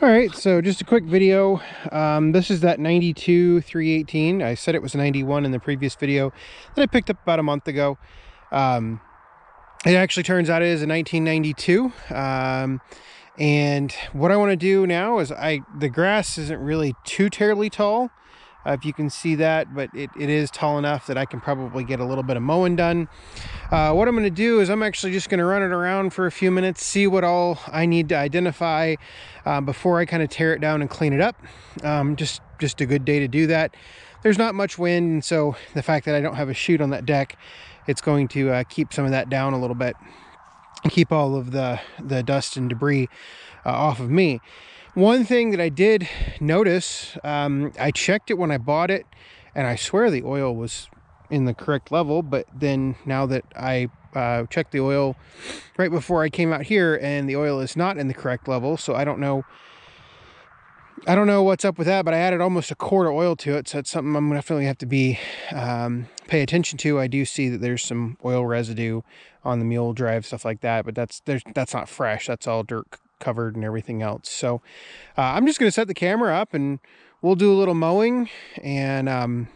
All right, so just a quick video. This is that 92 318. I said it was a 91 in the previous video that I picked up about a month ago. It actually turns out it is a 1992. And what I want to do now is the grass isn't really too terribly tall, if you can see that, but it is tall enough that I can probably get a little bit of mowing done. What I'm going to do is I'm actually just going to run it around for a few minutes, see what all I need to identify before I kind of tear it down and clean it up. Just a good day to do that. There's not much wind, and so the fact that I don't have a chute on that deck, it's going to keep some of that down a little bit and keep all of the dust and debris off of me. One thing that I did notice, I checked it when I bought it, and I swear the oil was in the correct level, but then now that I checked the oil right before I came out here, and the oil is not in the correct level, so I don't know what's up with that, but I added almost a quart of oil to it, so it's something I'm definitely have to be pay attention to. I do see that there's some oil residue on the mule drive, stuff like that, but that's not fresh. That's all dirt covered and everything else. So I'm just going to set the camera up and we'll do a little mowing and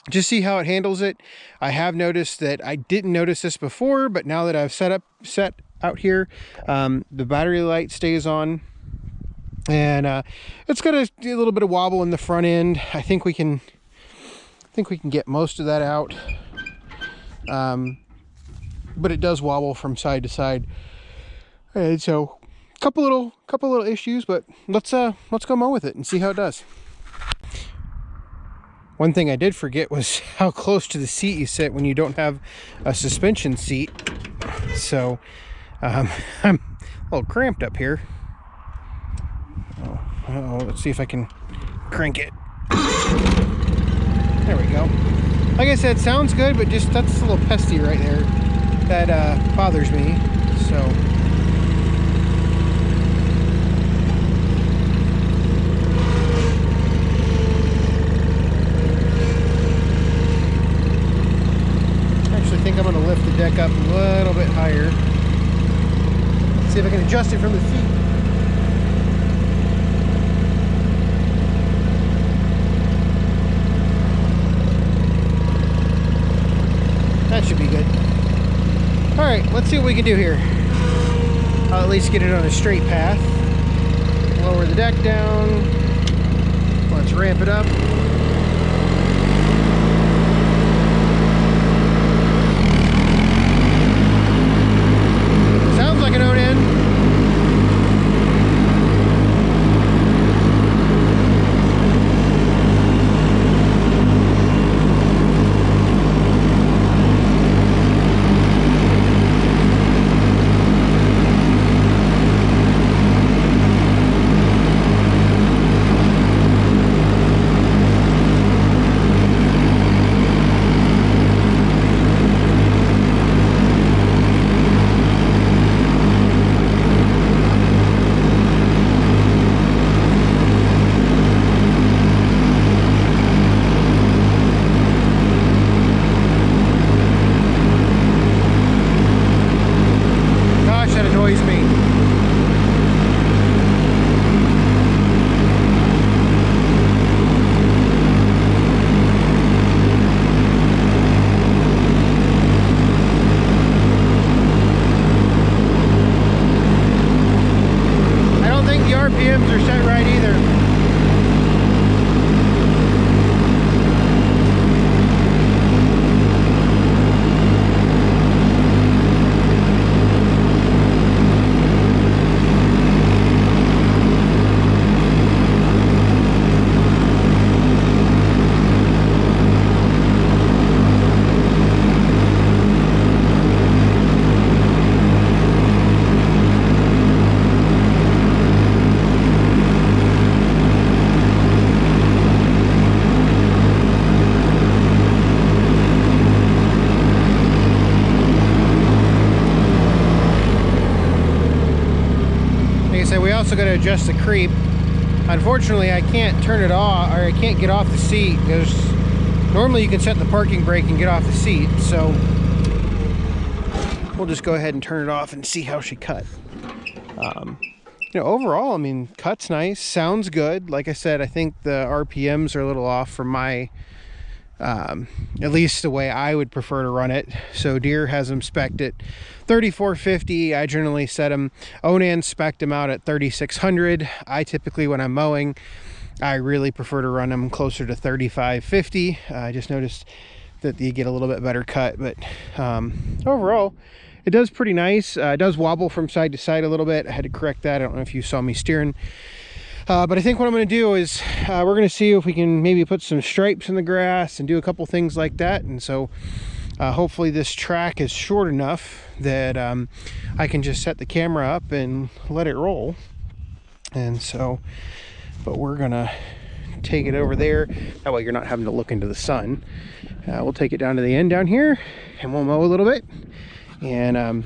just see how it handles it. I have noticed that I didn't notice this before, but now that I've set out here, the battery light stays on, and it's got a little bit of wobble in the front end. I think we can get most of that out, but it does wobble from side to side, and so couple little issues, but let's go mow with it and see how it does. One thing I did forget was how close to the seat you sit when you don't have a suspension seat. So I'm a little cramped up here. Oh, let's see if I can crank it. There we go. Like I said, sounds good, but just that's a little pesty right there. That bothers me. So I think I'm going to lift the deck up a little bit higher. See if I can adjust it from the feet. That should be good. All right, let's see what we can do here. I'll at least get it on a straight path. Lower the deck down. Let's ramp it up. Like an O-N. RPMs are set right either. We also got to adjust the creep. Unfortunately, I can't turn it off, or I can't get off the seat. Normally you can set the parking brake and get off the seat, so we'll just go ahead and turn it off and see how she cut. You know, overall, I mean, cut's nice, sounds good. Like I said, I think the RPMs are a little off from my, at least the way I would prefer to run it. So Deere has them spec'd at 3450. I generally set them, Onan spec'd them out at 3600. I typically, when I'm mowing, I really prefer to run them closer to 3550. I just noticed that you get a little bit better cut, but overall, it does pretty nice. It does wobble from side to side a little bit. I had to correct that. I don't know if you saw me steering. But I think what I'm going to do is we're going to see if we can maybe put some stripes in the grass and do a couple things like that. And so hopefully this track is short enough that I can just set the camera up and let it roll. And so, but we're going to take it over there. That way you're not having to look into the sun. We'll take it down to the end down here and we'll mow a little bit and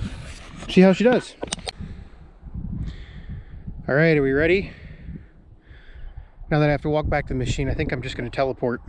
see how she does. All right, are we ready? Now that I have to walk back to the machine, I think I'm just going to teleport.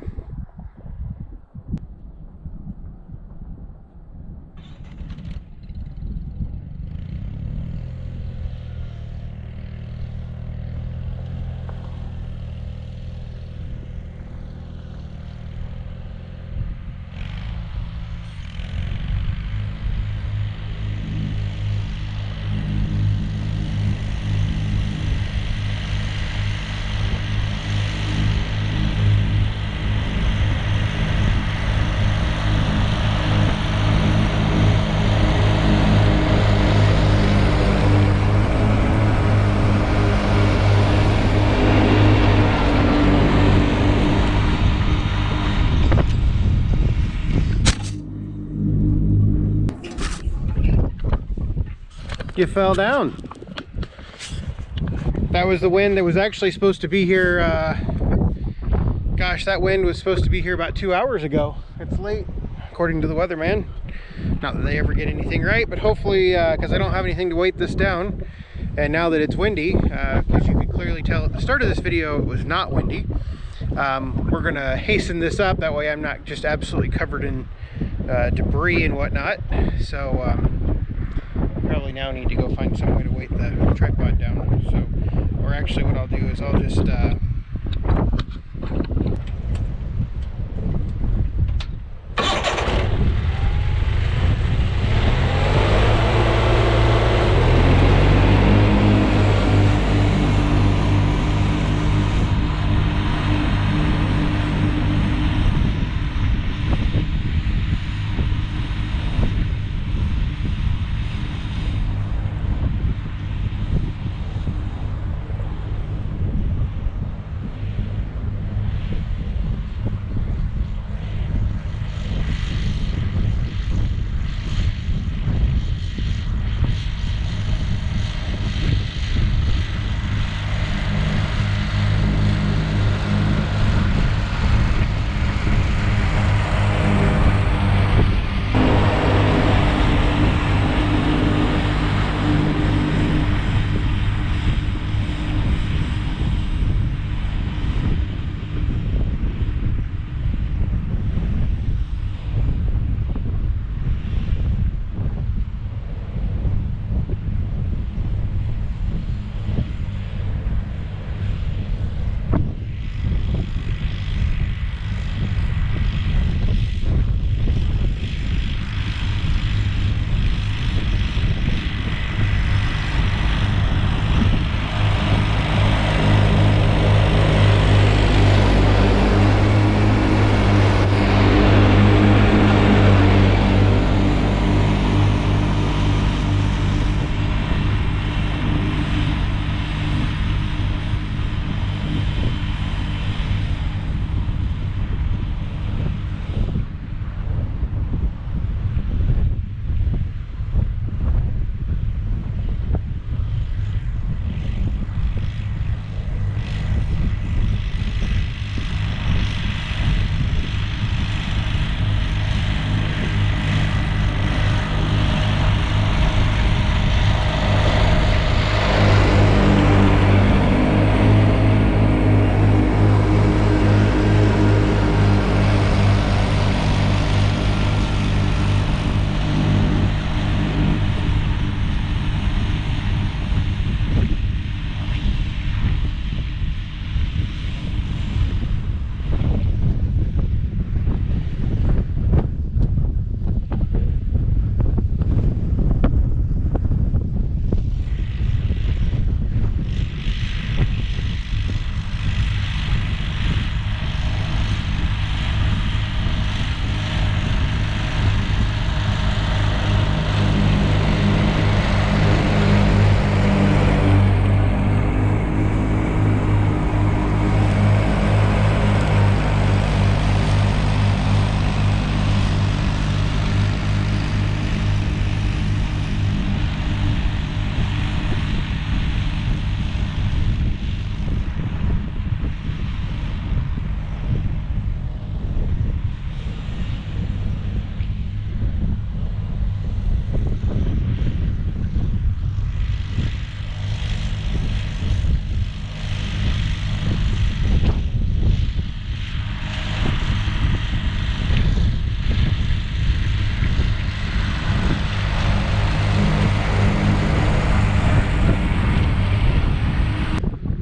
You fell down. That was the wind that was actually supposed to be here. Gosh, that wind was supposed to be here about 2 hours ago. It's late, according to the weatherman. Not that they ever get anything right, but hopefully, because I don't have anything to weight this down, and now that it's windy, because you could clearly tell at the start of this video it was not windy, we're going to hasten this up. That way I'm not just absolutely covered in debris and whatnot. So probably now need to go find some way to weight the tripod down. So, or actually what I'll do is I'll just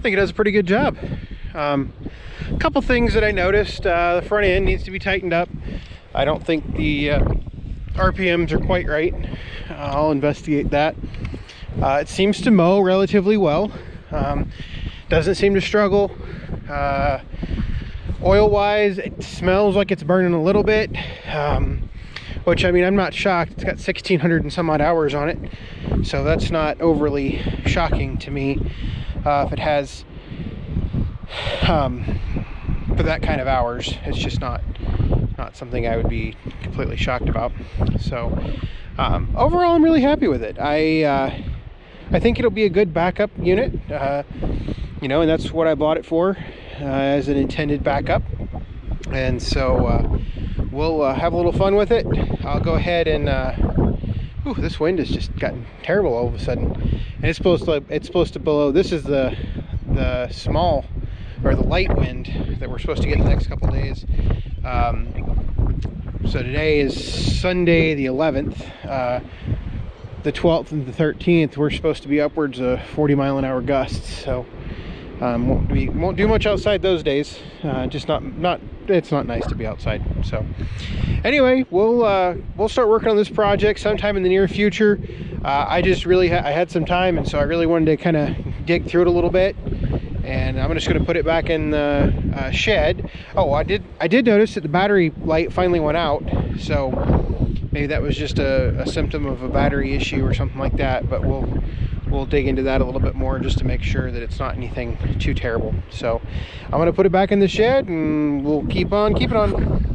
I think it does a pretty good job. A couple things that I noticed. The front end needs to be tightened up. I don't think the RPMs are quite right. I'll investigate that. It seems to mow relatively well. Doesn't seem to struggle. Oil wise, it smells like it's burning a little bit, which, I mean, I'm not shocked. It's got 1,600 and some odd hours on it, so that's not overly shocking to me. If it has for that kind of hours, it's just not something I would be completely shocked about. So overall, I'm really happy with it. I think it'll be a good backup unit, you know, and that's what I bought it for, as an intended backup. And so we'll have a little fun with it. I'll go ahead and ooh, this wind has just gotten terrible all of a sudden, and it's supposed to blow. This is the small, or the light wind that we're supposed to get in the next couple days. So today is Sunday the 11th. The 12th and the 13th, we're supposed to be upwards of 40-mile-an-hour gusts. So won't do much outside those days. Just it's not nice to be outside. So anyway, we'll start working on this project sometime in the near future. I just really I had some time, and so I really wanted to kind of dig through it a little bit, and I'm just going to put it back in the shed. Oh, I did notice that the battery light finally went out, so maybe that was just a symptom of a battery issue or something like that, but we'll dig into that a little bit more just to make sure that it's not anything too terrible. So I'm going to put it back in the shed, and we'll keep on keeping on.